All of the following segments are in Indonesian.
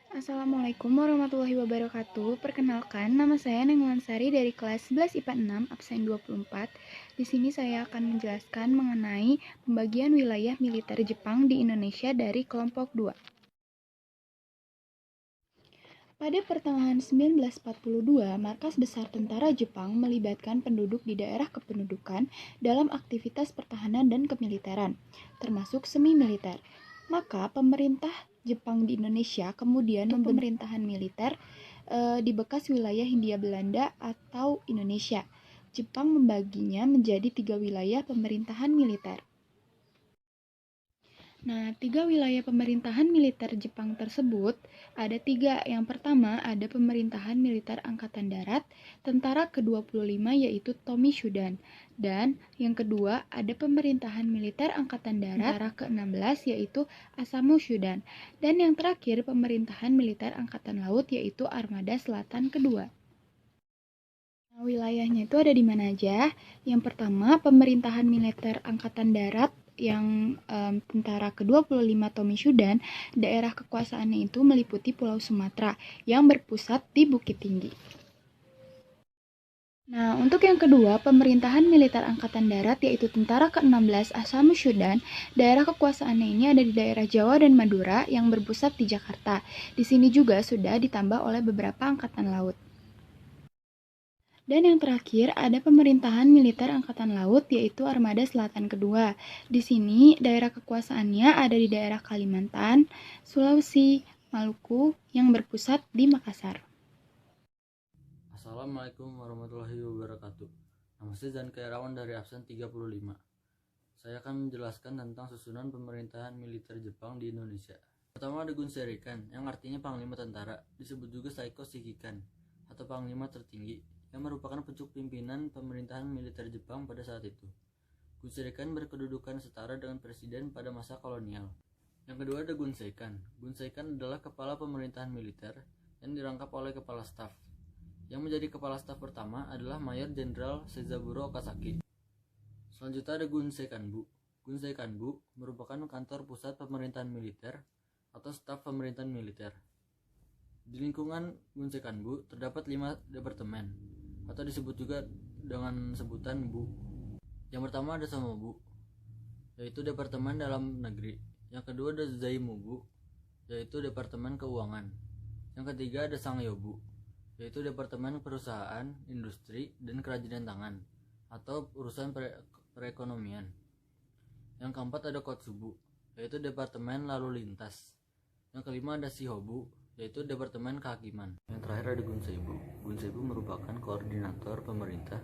Assalamualaikum warahmatullahi wabarakatuh. Perkenalkan, nama saya Nenglan Sari dari kelas 11 IPA 6, absen 24. Di sini saya akan menjelaskan mengenai pembagian wilayah militer Jepang di Indonesia dari kelompok 2. Pada pertengahan 1942, Markas Besar Tentara Jepang melibatkan penduduk di daerah kependudukan dalam aktivitas pertahanan dan kemiliteran, termasuk semi-militer. Maka pemerintah Jepang di Indonesia kemudian pemerintahan militer di bekas wilayah Hindia Belanda atau Indonesia. Jepang membaginya menjadi 3 wilayah pemerintahan militer. Nah, 3 wilayah pemerintahan militer Jepang tersebut ada 3. Yang pertama ada pemerintahan militer Angkatan Darat, tentara ke-25 yaitu Tomi Shudan. Dan yang kedua ada pemerintahan militer Angkatan Darat, tentara ke-16 yaitu Asamu Shudan. Dan yang terakhir pemerintahan militer Angkatan Laut yaitu Armada Selatan kedua. Nah, wilayahnya itu ada di mana aja? Yang pertama pemerintahan militer Angkatan Darat yang tentara ke-25 Tomi Shudan, daerah kekuasaannya itu meliputi Pulau Sumatera yang berpusat di Bukit Tinggi. Nah, untuk yang kedua, pemerintahan militer Angkatan Darat yaitu tentara ke-16 Asamu Shudan, daerah kekuasaannya ini ada di daerah Jawa dan Madura yang berpusat di Jakarta. Di sini juga sudah ditambah oleh beberapa angkatan laut. Dan yang terakhir ada pemerintahan militer Angkatan Laut yaitu Armada Selatan kedua. Di sini daerah kekuasaannya ada di daerah Kalimantan, Sulawesi, Maluku yang berpusat di Makassar. Assalamualaikum warahmatullahi wabarakatuh. Nama saya Zan Kairawan dari absen 35. Saya akan menjelaskan tentang susunan pemerintahan militer Jepang di Indonesia. Pertama ada Gunserikan, yang artinya Panglima Tentara, disebut juga Saiko Shikikan atau Panglima Tertinggi, yang merupakan pucuk pimpinan pemerintahan militer Jepang pada saat itu. Gunserikan berkedudukan setara dengan presiden pada masa kolonial. Yang kedua ada Gunseikan. Gunseikan adalah kepala pemerintahan militer yang dirangkap oleh kepala staf. Yang menjadi kepala staf pertama adalah Mayor Jenderal Sezaburo Okazaki. Selanjutnya ada Gunseikanbu. Gunseikanbu merupakan kantor pusat pemerintahan militer atau staf pemerintahan militer. Di lingkungan Gunseikanbu terdapat 5 departemen atau disebut juga dengan sebutan Bu. Yang pertama ada Samobu, yaitu Departemen Dalam Negeri. Yang kedua ada Zaimubu, yaitu Departemen Keuangan. Yang ketiga ada Sangyobu, yaitu Departemen Perusahaan, Industri, dan Kerajinan Tangan atau urusan perekonomian. Yang keempat ada Kotsubu, yaitu Departemen Lalu Lintas. Yang kelima ada Shihobu, yaitu Departemen Kehakiman. Yang terakhir ada Gunseibu. Gunseibu merupakan koordinator pemerintah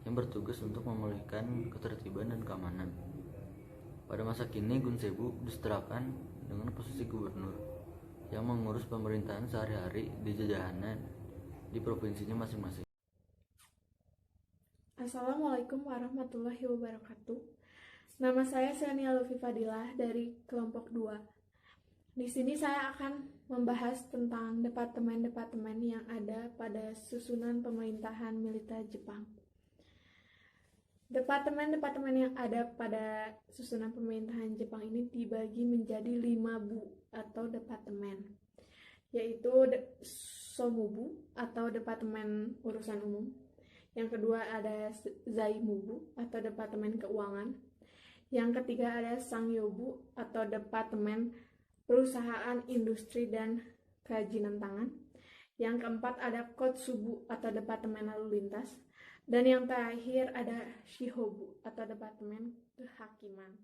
yang bertugas untuk memulihkan ketertiban dan keamanan. Pada masa kini Gunseibu disetarakan dengan posisi gubernur yang mengurus pemerintahan sehari-hari di jajahannya di provinsinya masing-masing. Assalamualaikum warahmatullahi wabarakatuh. Nama saya Sania Lufi Fadilah dari kelompok 2. Di sini saya akan membahas tentang departemen-departemen yang ada pada susunan pemerintahan militer Jepang. Departemen-departemen yang ada pada susunan pemerintahan Jepang ini dibagi menjadi 5 bu atau departemen, yaitu Somubu atau Departemen Urusan Umum. Yang kedua ada Zaimubu atau Departemen Keuangan. Yang ketiga ada Sangyobu atau Departemen Perusahaan, Industri, dan Kerajinan Tangan. Yang keempat ada Kotsubu atau Departemen Lalu Lintas. Dan yang terakhir ada Shihobu atau Departemen Kehakiman.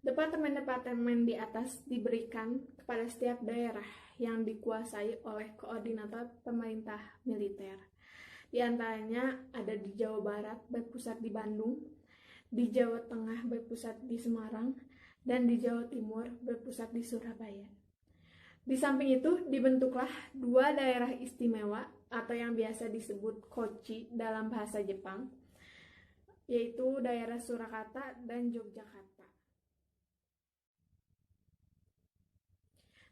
Departemen-departemen di atas diberikan kepada setiap daerah yang dikuasai oleh koordinator pemerintah militer. Di antaranya ada di Jawa Barat berpusat di Bandung, di Jawa Tengah berpusat di Semarang, dan di Jawa Timur berpusat di Surabaya. Di samping itu dibentuklah 2 daerah istimewa atau yang biasa disebut Kochi dalam bahasa Jepang, yaitu daerah Surakarta dan Yogyakarta.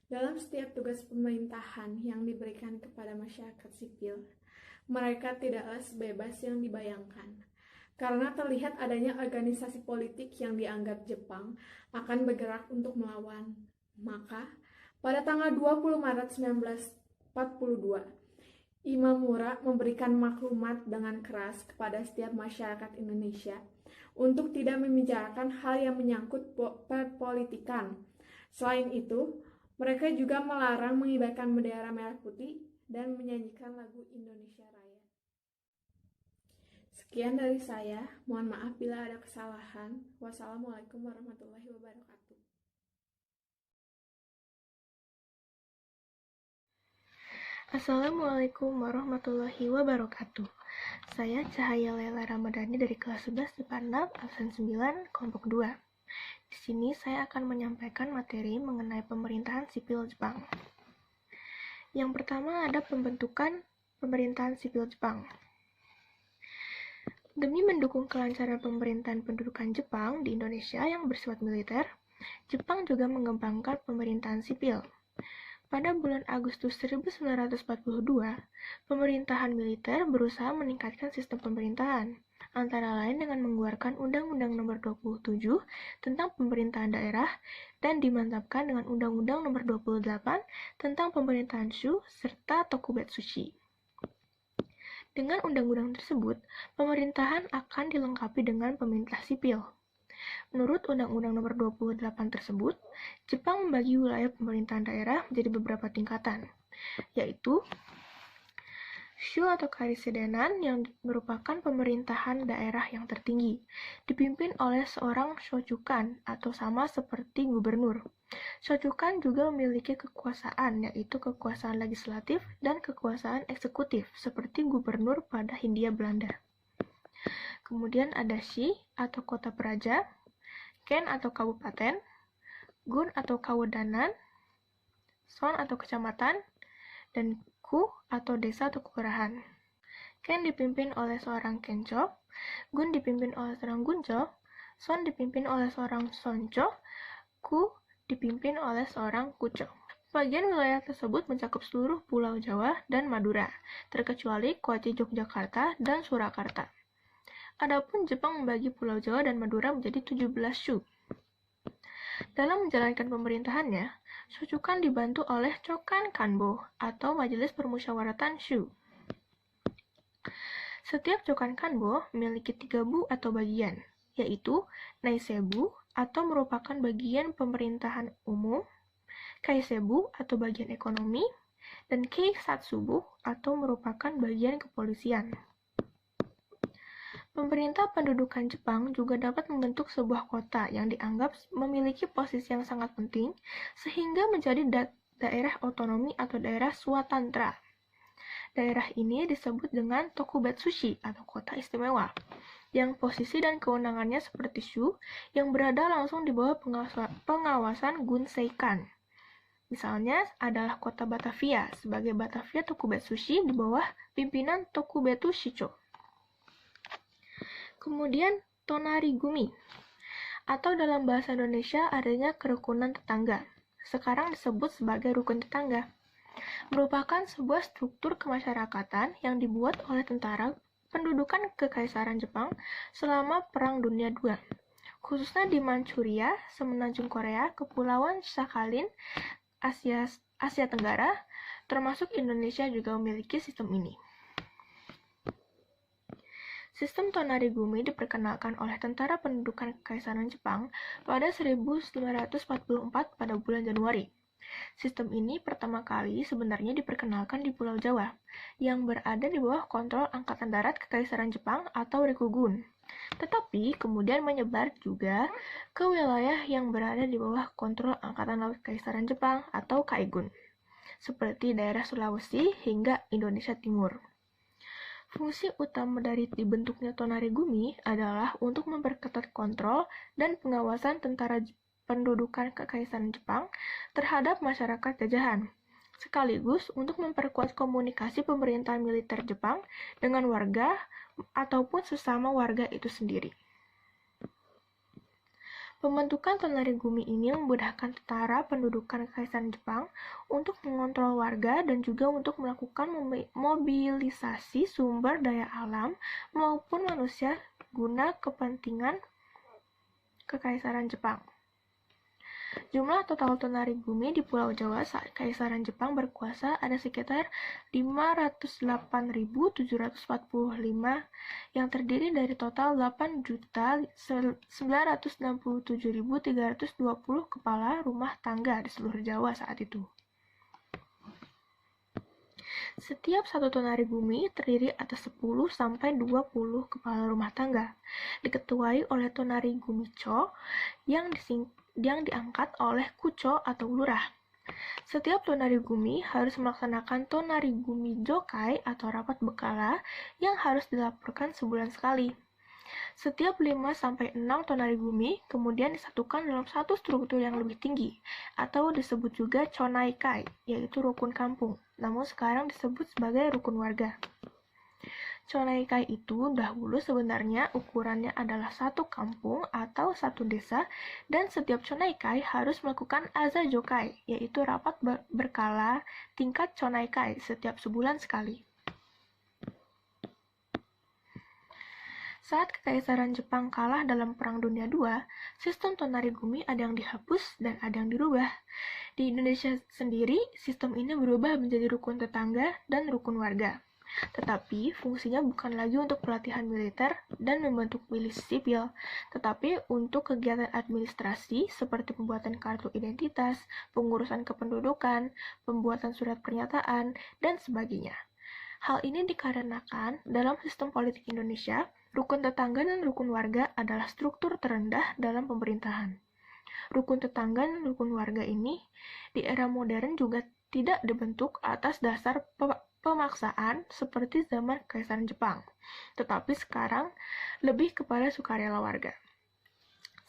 Dalam setiap tugas pemerintahan yang diberikan kepada masyarakat sipil, mereka tidaklah sebebas yang dibayangkan, karena terlihat adanya organisasi politik yang dianggap Jepang akan bergerak untuk melawan. Maka, pada tanggal 20 Maret 1942, Imamura memberikan maklumat dengan keras kepada setiap masyarakat Indonesia untuk tidak membicarakan hal yang menyangkut perpolitikan. Selain itu, mereka juga melarang mengibarkan bendera merah putih dan menyanyikan lagu Indonesia Raya. Sekian dari saya, mohon maaf bila ada kesalahan. Wassalamualaikum warahmatullahi wabarakatuh. Assalamualaikum warahmatullahi wabarakatuh. Saya Cahaya Lela Ramadhani dari kelas 11 IPA 6, absen 9, kelompok 2. Di sini saya akan menyampaikan materi mengenai pemerintahan sipil Jepang. Yang pertama ada pembentukan pemerintahan sipil Jepang. Demi mendukung kelancaran pemerintahan pendudukan Jepang di Indonesia yang bersifat militer, Jepang juga mengembangkan pemerintahan sipil. Pada bulan Agustus 1942, pemerintahan militer berusaha meningkatkan sistem pemerintahan, antara lain dengan mengeluarkan Undang-Undang Nomor 27 tentang pemerintahan daerah dan dimantapkan dengan Undang-Undang Nomor 28 tentang pemerintahan Shu serta Tokubetsushi. Dengan undang-undang tersebut, pemerintahan akan dilengkapi dengan pemerintah sipil. Menurut Undang-Undang Nomor 28 tersebut, Jepang membagi wilayah pemerintahan daerah menjadi beberapa tingkatan, yaitu Shu atau Karisidenan yang merupakan pemerintahan daerah yang tertinggi, dipimpin oleh seorang shochukan atau sama seperti gubernur. Shochukan juga memiliki kekuasaan, yaitu kekuasaan legislatif dan kekuasaan eksekutif, seperti gubernur pada Hindia Belanda. Kemudian ada Shi atau kota peraja, Ken atau kabupaten, Gun atau kawedanan, Son atau kecamatan, dan Ku atau desa atau kelurahan. Ken dipimpin oleh seorang Kencho, Gun dipimpin oleh seorang Guncho, Son dipimpin oleh seorang Soncho, Ku dipimpin oleh seorang Kucho. Bagian wilayah tersebut mencakup seluruh Pulau Jawa dan Madura, terkecuali Kochi Yogyakarta dan Surakarta. Adapun Jepang membagi Pulau Jawa dan Madura menjadi 17 Shu. Dalam menjalankan pemerintahannya, Shochukan dibantu oleh Chokan Kanbo atau Majelis Permusyawaratan Shu. Setiap Chokan Kanbo memiliki 3 bu atau bagian, yaitu Naisebu atau merupakan bagian pemerintahan umum, Kaisebu atau bagian ekonomi, dan Keisatsubu atau merupakan bagian kepolisian. Pemerintah pendudukan Jepang juga dapat membentuk sebuah kota yang dianggap memiliki posisi yang sangat penting sehingga menjadi daerah otonomi atau daerah swatantra. Daerah ini disebut dengan Tokubetsushi atau kota istimewa, yang posisi dan kewenangannya seperti Shu yang berada langsung di bawah pengawasan Gunseikan. Misalnya adalah kota Batavia sebagai Batavia Tokubetsushi di bawah pimpinan Tokubetsu Shicho. Kemudian Tonarigumi, atau dalam bahasa Indonesia adanya kerukunan tetangga, sekarang disebut sebagai rukun tetangga, merupakan sebuah struktur kemasyarakatan yang dibuat oleh tentara pendudukan Kekaisaran Jepang selama Perang Dunia II, khususnya di Manchuria, semenanjung Korea, Kepulauan Sakhalin, Asia Tenggara, termasuk Indonesia juga memiliki sistem ini. Sistem Tonarigumi diperkenalkan oleh tentara pendudukan Kekaisaran Jepang pada 1944 pada bulan Januari. Sistem ini pertama kali sebenarnya diperkenalkan di Pulau Jawa, yang berada di bawah kontrol Angkatan Darat Kekaisaran Jepang atau Rikugun. Tetapi kemudian menyebar juga ke wilayah yang berada di bawah kontrol Angkatan Laut Kekaisaran Jepang atau Kaigun, seperti daerah Sulawesi hingga Indonesia Timur. Fungsi utama dari dibentuknya Tonarigumi adalah untuk memperketat kontrol dan pengawasan tentara pendudukan Kekaisaran Jepang terhadap masyarakat jajahan, sekaligus untuk memperkuat komunikasi pemerintahan militer Jepang dengan warga ataupun sesama warga itu sendiri. Pembentukan Tonarigumi ini memudahkan tentara pendudukan Kekaisaran Jepang untuk mengontrol warga dan juga untuk melakukan mobilisasi sumber daya alam maupun manusia guna kepentingan Kekaisaran Jepang. Jumlah total tonarigumi di Pulau Jawa saat Kaisaran Jepang berkuasa ada sekitar 508.745 yang terdiri dari total 8.967.320 kepala rumah tangga di seluruh Jawa saat itu. Setiap satu tonarigumi terdiri atas 10 sampai 20 kepala rumah tangga, diketuai oleh tonarigumicho yang diangkat oleh kucho atau lurah. Setiap tonarigumi harus melaksanakan tonarigumi jokai atau rapat bekala yang harus dilaporkan sebulan sekali. Setiap 5-6 tonarigumi kemudian disatukan dalam satu struktur yang lebih tinggi, atau disebut juga chonaikai, yaitu rukun kampung, namun sekarang disebut sebagai rukun warga. Chonaikai itu dahulu sebenarnya ukurannya adalah satu kampung atau satu desa, dan setiap chonaikai harus melakukan azajokai, yaitu rapat berkala tingkat chonaikai setiap sebulan sekali. Saat Kekaisaran Jepang kalah dalam Perang Dunia II, sistem tonarigumi ada yang dihapus dan ada yang dirubah. Di Indonesia sendiri, sistem ini berubah menjadi rukun tetangga dan rukun warga. Tetapi, fungsinya bukan lagi untuk pelatihan militer dan membentuk milisi sipil, tetapi untuk kegiatan administrasi seperti pembuatan kartu identitas, pengurusan kependudukan, pembuatan surat pernyataan, dan sebagainya. Hal ini dikarenakan dalam sistem politik Indonesia, rukun tetangga dan rukun warga adalah struktur terendah dalam pemerintahan. Rukun tetangga dan rukun warga ini di era modern juga tidak dibentuk atas dasar pemaksaan seperti zaman Kekaisaran Jepang, tetapi sekarang lebih kepada sukarela warga.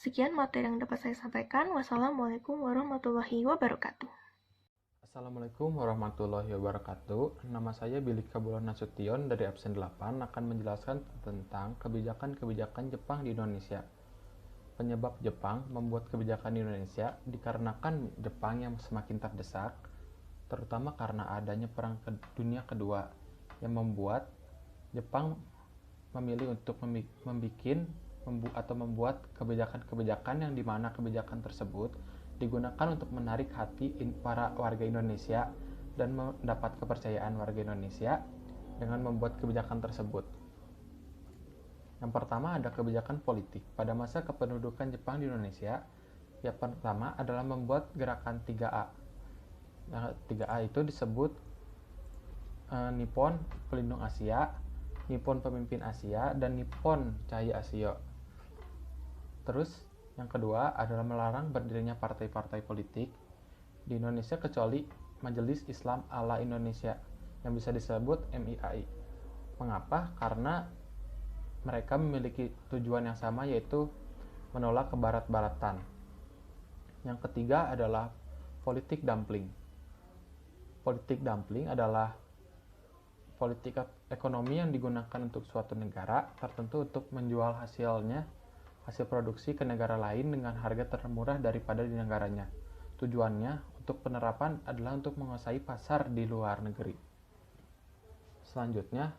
Sekian materi yang dapat saya sampaikan. Wassalamualaikum warahmatullahi wabarakatuh. Assalamualaikum warahmatullahi wabarakatuh. Nama saya Billy Kabulon Nasution dari absen 8 akan menjelaskan tentang kebijakan-kebijakan Jepang di Indonesia. Penyebab Jepang membuat kebijakan di Indonesia dikarenakan Jepang yang semakin terdesak, terutama karena adanya Perang Dunia Kedua yang membuat Jepang memilih untuk membuat kebijakan-kebijakan yang dimana kebijakan tersebut digunakan untuk menarik hati para warga Indonesia dan mendapat kepercayaan warga Indonesia dengan membuat kebijakan tersebut. Yang pertama ada kebijakan politik. Pada masa kependudukan Jepang di Indonesia, yang pertama adalah membuat gerakan 3A. Nah, 3A itu disebut Nippon Pelindung Asia, Nippon Pemimpin Asia, dan Nippon Cahaya Asia. Terus yang kedua adalah melarang berdirinya partai-partai politik di Indonesia kecuali Majelis Islam ala Indonesia yang bisa disebut MIAI. Mengapa? Karena mereka memiliki tujuan yang sama, yaitu menolak kebarat-baratan. Yang ketiga adalah politik dumpling. Politik dumpling adalah politik ekonomi yang digunakan untuk suatu negara tertentu untuk menjual hasil produksi ke negara lain dengan harga termurah daripada di negaranya. Tujuannya untuk penerapan adalah untuk menguasai pasar di luar negeri. Selanjutnya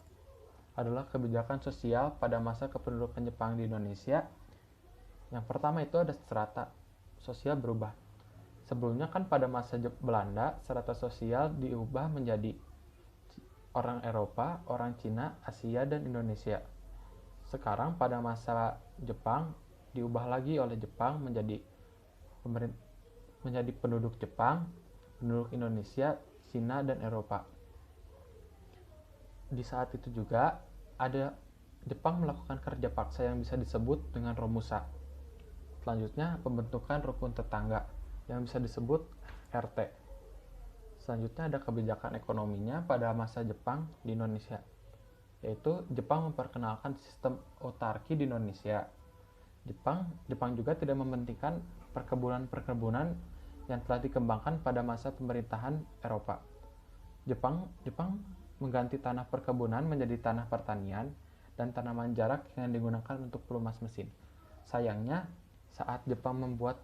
adalah kebijakan sosial pada masa kependudukan Jepang di Indonesia. Yang pertama itu ada strata sosial berubah. Sebelumnya kan pada masa Belanda, strata sosial diubah menjadi orang Eropa, orang Cina, Asia, dan Indonesia. Sekarang pada masa Jepang diubah lagi oleh Jepang menjadi penduduk Jepang, penduduk Indonesia, Cina, dan Eropa. Di saat itu juga ada Jepang melakukan kerja paksa yang bisa disebut dengan Romusa. Selanjutnya pembentukan rukun tetangga yang bisa disebut RT. Selanjutnya ada kebijakan ekonominya pada masa Jepang di Indonesia, yaitu Jepang memperkenalkan sistem autarki di Indonesia. Jepang juga tidak mementingkan perkebunan yang telah dikembangkan pada masa pemerintahan Eropa. Jepang mengganti tanah perkebunan menjadi tanah pertanian dan tanaman jarak yang digunakan untuk pelumas mesin. Sayangnya, saat Jepang membuat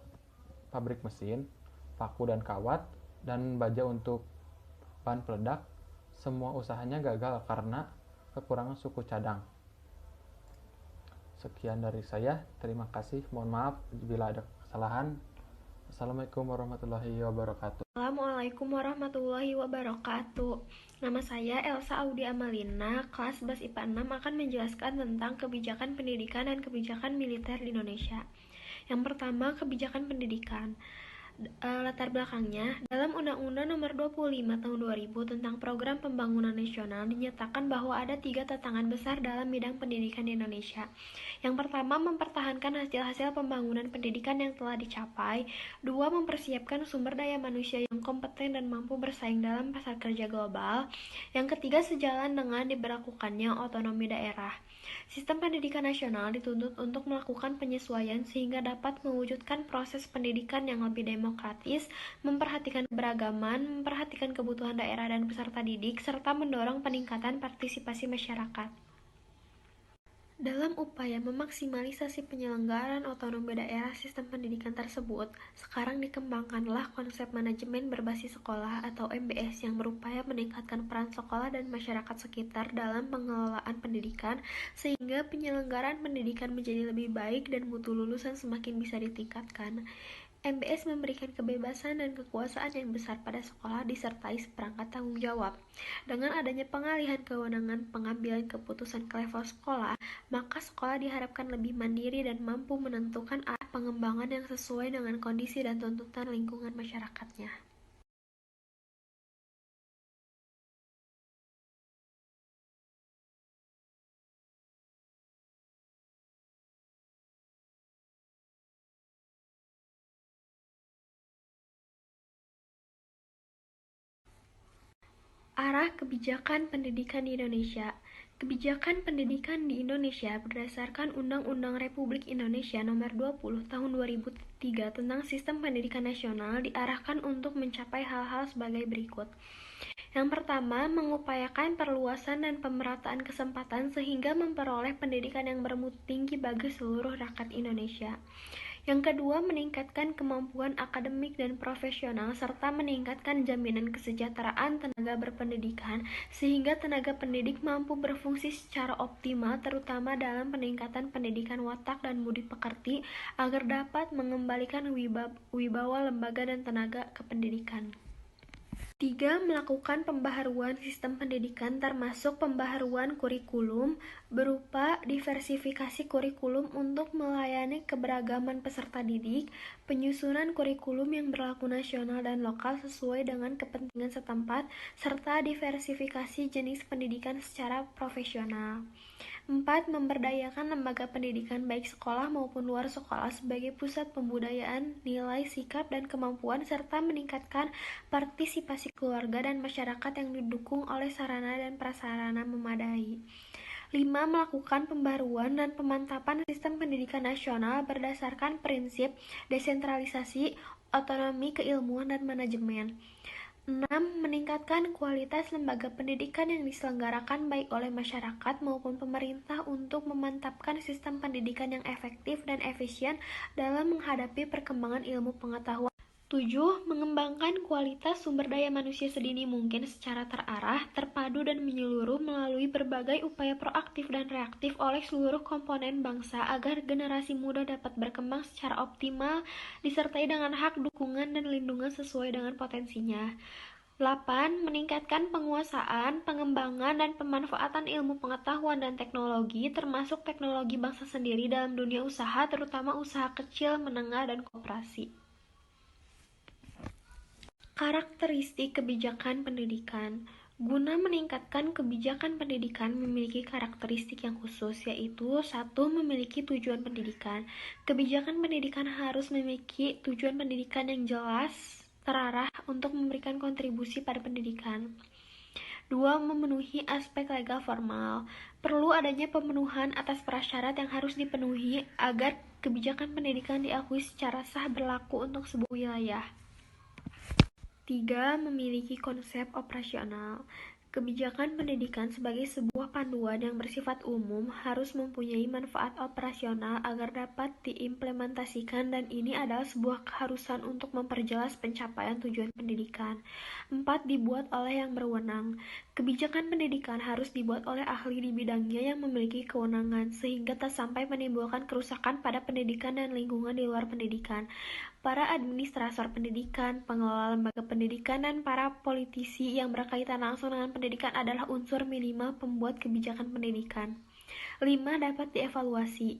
pabrik mesin, paku dan kawat, dan baja untuk bahan peledak, semua usahanya gagal karena kekurangan suku cadang. Sekian dari saya, terima kasih, mohon maaf bila ada kesalahan. Assalamualaikum warahmatullahi wabarakatuh. Assalamualaikum warahmatullahi wabarakatuh. Nama saya Elsa Audi Amalina, kelas 11 IPA 6 akan menjelaskan tentang kebijakan pendidikan dan kebijakan militer di Indonesia. Yang pertama, kebijakan pendidikan. Latar belakangnya, dalam Undang-Undang Nomor 25 Tahun 2000 tentang Program Pembangunan Nasional dinyatakan bahwa ada 3 tantangan besar dalam bidang pendidikan di Indonesia. Yang pertama, mempertahankan hasil-hasil pembangunan pendidikan yang telah dicapai. 2. Mempersiapkan sumber daya manusia yang kompeten dan mampu bersaing dalam pasar kerja global. Yang ketiga, sejalan dengan diberlakukannya otonomi daerah. Sistem pendidikan nasional dituntut untuk melakukan penyesuaian sehingga dapat mewujudkan proses pendidikan yang lebih demokratis, memperhatikan keberagaman, memperhatikan kebutuhan daerah dan peserta didik, serta mendorong peningkatan partisipasi masyarakat. Dalam upaya memaksimalisasi penyelenggaraan otonomi daerah sistem pendidikan tersebut, sekarang dikembangkanlah konsep manajemen berbasis sekolah atau MBS yang berupaya meningkatkan peran sekolah dan masyarakat sekitar dalam pengelolaan pendidikan sehingga penyelenggaraan pendidikan menjadi lebih baik dan mutu lulusan semakin bisa ditingkatkan. MBS memberikan kebebasan dan kekuasaan yang besar pada sekolah disertai seperangkat tanggung jawab. Dengan adanya pengalihan kewenangan pengambilan keputusan ke level sekolah, maka sekolah diharapkan lebih mandiri dan mampu menentukan arah pengembangan yang sesuai dengan kondisi dan tuntutan lingkungan masyarakatnya. Arah kebijakan pendidikan di Indonesia. Kebijakan pendidikan di Indonesia berdasarkan Undang-Undang Republik Indonesia Nomor 20 Tahun 2003 tentang Sistem Pendidikan Nasional diarahkan untuk mencapai hal-hal sebagai berikut. Yang pertama, mengupayakan perluasan dan pemerataan kesempatan sehingga memperoleh pendidikan yang bermutu tinggi bagi seluruh rakyat Indonesia. Yang kedua, meningkatkan kemampuan akademik dan profesional serta meningkatkan jaminan kesejahteraan tenaga berpendidikan sehingga tenaga pendidik mampu berfungsi secara optimal terutama dalam peningkatan pendidikan watak dan budi pekerti agar dapat mengembalikan wibawa lembaga dan tenaga kependidikan. 3. Melakukan pembaharuan sistem pendidikan termasuk pembaharuan kurikulum berupa diversifikasi kurikulum untuk melayani keberagaman peserta didik, penyusunan kurikulum yang berlaku nasional dan lokal sesuai dengan kepentingan setempat, serta diversifikasi jenis pendidikan secara profesional. 4. Memberdayakan lembaga pendidikan baik sekolah maupun luar sekolah sebagai pusat pembudayaan, nilai, sikap, dan kemampuan serta meningkatkan partisipasi keluarga dan masyarakat yang didukung oleh sarana dan prasarana memadai. 5. Melakukan pembaruan dan pemantapan sistem pendidikan nasional berdasarkan prinsip desentralisasi, otonomi keilmuan dan manajemen. 6. Meningkatkan kualitas lembaga pendidikan yang diselenggarakan baik oleh masyarakat maupun pemerintah untuk memantapkan sistem pendidikan yang efektif dan efisien dalam menghadapi perkembangan ilmu pengetahuan. 7. Mengembangkan kualitas sumber daya manusia sedini mungkin secara terarah, terpadu dan menyeluruh melalui berbagai upaya proaktif dan reaktif oleh seluruh komponen bangsa agar generasi muda dapat berkembang secara optimal disertai dengan hak dukungan dan lindungan sesuai dengan potensinya. 8. Meningkatkan penguasaan, pengembangan, dan pemanfaatan ilmu pengetahuan dan teknologi termasuk teknologi bangsa sendiri dalam dunia usaha terutama usaha kecil, menengah, dan koperasi. Karakteristik kebijakan pendidikan. Guna meningkatkan kebijakan pendidikan memiliki karakteristik yang khusus, yaitu 1. Memiliki tujuan pendidikan. Kebijakan pendidikan harus memiliki tujuan pendidikan yang jelas, terarah untuk memberikan kontribusi pada pendidikan. 2. Memenuhi aspek legal formal. Perlu adanya pemenuhan atas prasyarat yang harus dipenuhi agar kebijakan pendidikan diakui secara sah berlaku untuk sebuah wilayah. 3. Memiliki konsep operasional. Kebijakan pendidikan sebagai sebuah panduan yang bersifat umum harus mempunyai manfaat operasional agar dapat diimplementasikan dan ini adalah sebuah keharusan untuk memperjelas pencapaian tujuan pendidikan. 4. Dibuat oleh yang berwenang. Kebijakan pendidikan harus dibuat oleh ahli di bidangnya yang memiliki kewenangan, sehingga tak sampai menimbulkan kerusakan pada pendidikan dan lingkungan di luar pendidikan. Para administrator pendidikan, pengelola lembaga pendidikan, dan para politisi yang berkaitan langsung dengan pendidikan adalah unsur minimal pembuat kebijakan pendidikan. 5. Dapat dievaluasi.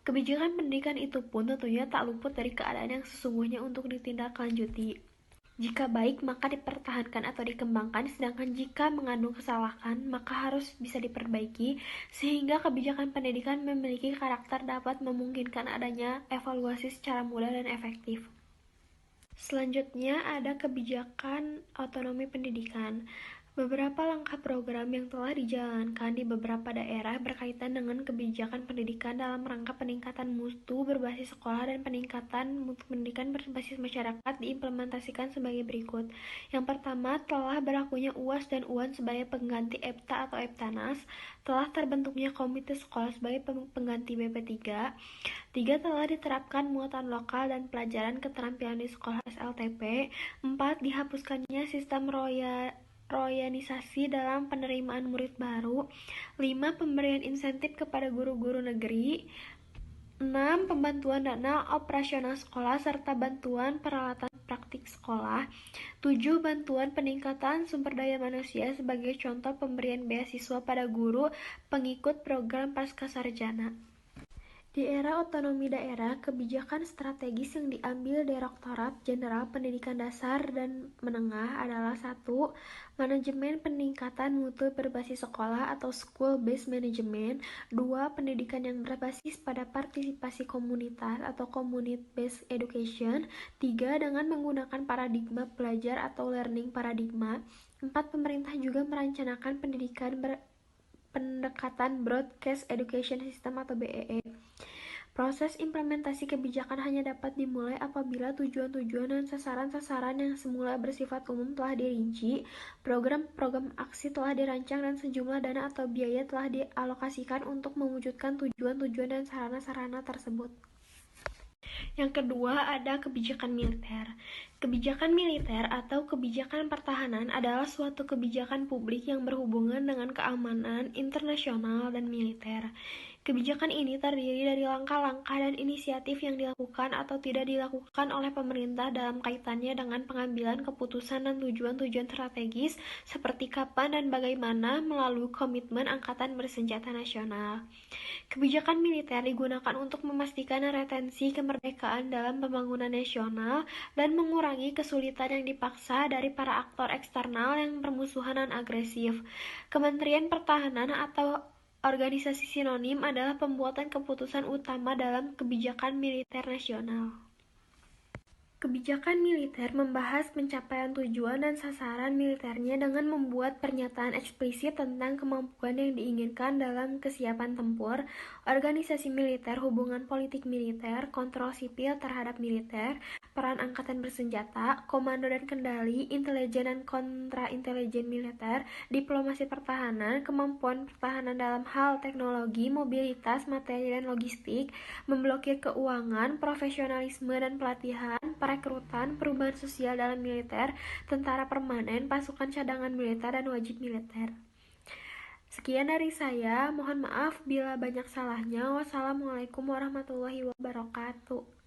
Kebijakan pendidikan itu pun tentunya tak luput dari keadaan yang sesungguhnya untuk ditindaklanjuti. Jika baik, maka dipertahankan atau dikembangkan, sedangkan jika mengandung kesalahan, maka harus bisa diperbaiki, sehingga kebijakan pendidikan memiliki karakter dapat memungkinkan adanya evaluasi secara mudah dan efektif. Selanjutnya ada kebijakan otonomi pendidikan. Beberapa langkah program yang telah dijalankan di beberapa daerah berkaitan dengan kebijakan pendidikan dalam rangka peningkatan mutu berbasis sekolah dan peningkatan mutu pendidikan berbasis masyarakat diimplementasikan sebagai berikut. Yang pertama, telah berlakunya UAS dan UAN sebagai pengganti EBTA atau EBTANAS, telah terbentuknya komite sekolah sebagai pengganti BP3, 3. Telah diterapkan muatan lokal dan pelajaran keterampilan di sekolah SLTP, 4. Dihapuskannya sistem royanisasi dalam penerimaan murid baru, 5. Pemberian insentif kepada guru-guru negeri, 6. Pembantuan dana operasional sekolah serta bantuan peralatan praktik sekolah, 7. Bantuan peningkatan sumber daya manusia sebagai contoh pemberian beasiswa pada guru pengikut program Pascasarjana. Di era otonomi daerah, kebijakan strategis yang diambil Direktorat Jenderal Pendidikan Dasar dan Menengah adalah 1. Manajemen peningkatan mutu berbasis sekolah atau School-Based Management, 2. Pendidikan yang berbasis pada partisipasi komunitas atau Community-Based Education, 3. Dengan menggunakan paradigma belajar atau Learning Paradigma, 4. Pemerintah juga merencanakan pendidikan pendekatan Broadcast Education System atau BEE. Proses implementasi kebijakan hanya dapat dimulai apabila tujuan-tujuan dan sasaran-sasaran yang semula bersifat umum telah dirinci, program-program aksi telah dirancang, dan sejumlah dana atau biaya telah dialokasikan untuk mewujudkan tujuan-tujuan dan sarana-sarana tersebut. Yang kedua, ada kebijakan militer. Kebijakan militer atau kebijakan pertahanan adalah suatu kebijakan publik yang berhubungan dengan keamanan internasional dan militer. Kebijakan ini terdiri dari langkah-langkah dan inisiatif yang dilakukan atau tidak dilakukan oleh pemerintah dalam kaitannya dengan pengambilan keputusan dan tujuan-tujuan strategis seperti kapan dan bagaimana melalui komitmen Angkatan Bersenjata Nasional. Kebijakan militer digunakan untuk memastikan retensi kemerdekaan dalam pembangunan nasional dan mengurangi kesulitan yang dipaksa dari para aktor eksternal yang bermusuhan dan agresif. Kementerian Pertahanan atau organisasi sinonim adalah pembuatan keputusan utama dalam kebijakan militer nasional. Kebijakan militer membahas pencapaian tujuan dan sasaran militernya dengan membuat pernyataan eksplisit tentang kemampuan yang diinginkan dalam kesiapan tempur, organisasi militer, hubungan politik militer, kontrol sipil terhadap militer, peran angkatan bersenjata, komando dan kendali, intelijen dan kontra-intelijen militer, diplomasi pertahanan, kemampuan pertahanan dalam hal teknologi, mobilitas, materi dan logistik, memblokir keuangan, profesionalisme dan pelatihan, perekrutan, perubahan sosial dalam militer, tentara permanen, pasukan cadangan militer, dan wajib militer. Sekian dari saya, mohon maaf bila banyak salahnya. Wassalamualaikum warahmatullahi wabarakatuh.